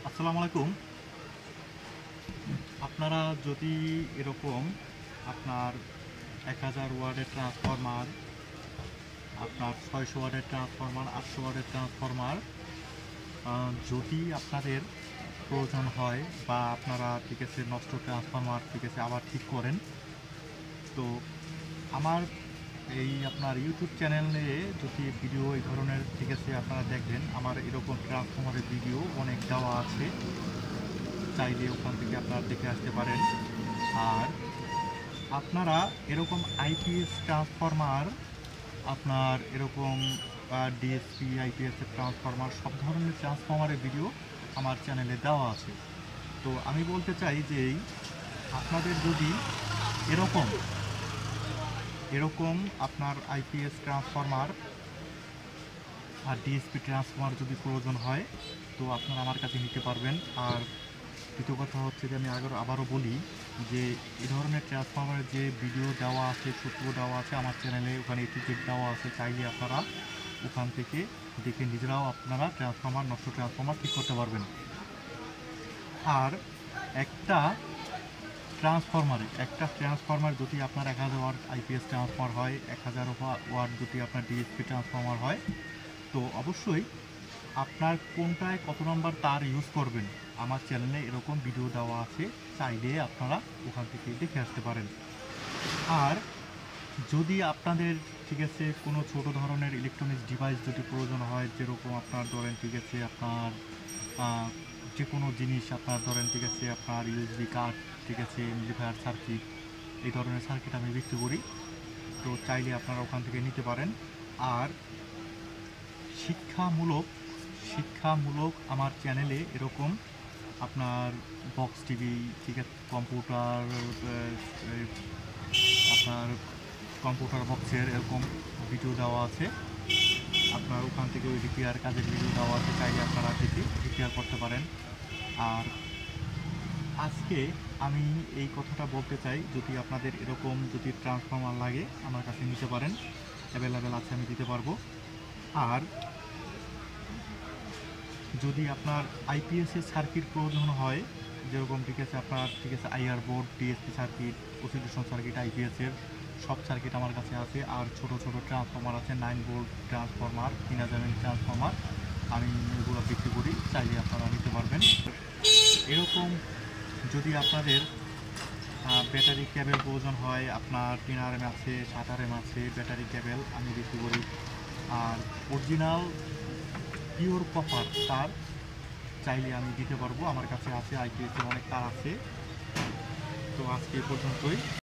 আসসালামু আলাইকুম। আপনারা যদি এরকম আপনার 1000 ওয়াটের ট্রান্সফরমার, আপনার 600 ওয়াটের ট্রান্সফরমার, 800 ওয়াটের ট্রান্সফরমার যদি আপনাদের প্রয়োজন হয় বা আপনারা ঠিক আছে নষ্ট ট্রান্সফরমার ঠিক আছে আবার ঠিক করেন, তো আমার এই আপনার ইউটিউব চ্যানেলে যদি ভিডিও এই ধরনের ঠিক আছে আপনারা দেখবেন, আমার এরকম ট্রান্সফরমারের ভিডিও অনেক দেওয়া আছে, চাইলে ওখান থেকে আপনারা দেখে আসতে পারেন। আর আপনারা এরকম আইপিএস ট্রান্সফরমার, আপনার এরকম ডিএসপি আইপিএসের ট্রান্সফরমার, সব ধরনের ট্রান্সফরমারের ভিডিও আমার চ্যানেলে দেওয়া আছে। তো আমি বলতে চাই যে আপনাদের যদি এরকম এরকম আপনার আইপিএস ট্রান্সফরমার আর ডিএসপি ট্রান্সফরমার যদি প্রয়োজন হয়, তো আপনারা আমার কাছে নিতে পারবেন। আর দ্বিতীয় কথা হচ্ছে যে আমি আবারও বলি যে এই ধরনের ট্রান্সফরমারের যে ভিডিও দেওয়া আছে, সূত্র দেওয়া আছে আমার চ্যানেলে, ওখানে এটিকেট দেওয়া আছে, চাইলে আপনারা ওখান থেকে দেখে নিজেরাও আপনারা নষ্ট ট্রান্সফরমার ঠিক করতে পারবেন। আর একটা ট্রান্সফরমার যদি আপনার 1000 ওয়াট আইপিএস ট্রান্সফরমার হয়, 1000 ওয়াট যদি আপনার ডিএসপি ট্রান্সফরমার হয়, তো অবশ্যই আপনার কোনটায় কত নম্বর তার ইউজ করবেন আমার চ্যানেলে এরকম ভিডিও দেওয়া আছে, চাইলে আপনারা ওখান থেকে দেখে আসতে পারেন। আর যদি আপনাদের ঠিক আছে কোনো ছোট ধরনের ইলেকট্রনিক্স ডিভাইস যদি প্রয়োজন হয়, যেরকম আপনার ধরেন ঠিক আছে আপনার যে কোনো জিনিস আপনার ধরেন ঠিক আছে আপনার ইউএসবি কার্ড, ঠিক আছে এমপ্লিফায়ার সার্কিট, এই ধরনের সার্কিট আমি বিক্রি করি, তো চাইলে আপনারা ওখান থেকে নিতে পারেন। আর শিক্ষামূলক শিক্ষামূলক আমার চ্যানেলে এরকম আপনার বক্স টিভি, ঠিক আছে কম্পিউটার, আপনার কম্পিউটার বক্সের এরকম ভিডিও দেওয়া আছে, আপনার ওখান থেকে ওই রিপেয়ার কাজের ভিডিও দেওয়া আছে, চাইলে আপনারা দেখে রিপেয়ার করতে পারেন। আর আজকে আমি এই কথাটা বলতে চাই, যদি আপনাদের এরকম যদি ট্রান্সফরমার লাগে আমার কাছে নিতে পারেন, অ্যাভেলেবেল আছে, আমি দিতে পারবো। আর যদি আপনার আইপিএসের সার্কিট প্রয়োজন হয়, যেরকম ঠিক আছে আপনার ঠিক আছে IR board, DSP circuit, oscillation circuit, আইপিএসের সব সার্কিট আমার কাছে আছে। আর ছোট ছোট ট্রান্সফরমার আছে, 9 ভোল্ট ট্রান্সফরমার, 3000 এমএম ট্রান্সফরমার, আমি এগুলো বিক্রি করি, চাইলে আপনারা নিতে পারবেন। এরকম যদি আপনাদের ব্যাটারি কেবল প্রয়োজন হয়, আপনার 3RM আছে, 7RM আছে, ব্যাটারি কেবল আমি বিক্রি করি। আর অরিজিনাল পিওর কপার তার চাইলে আমি দিতে পারবো, আমার কাছে আছে, আইপিএসের অনেক তার আছে। তো আজকে এ পর্যন্তই।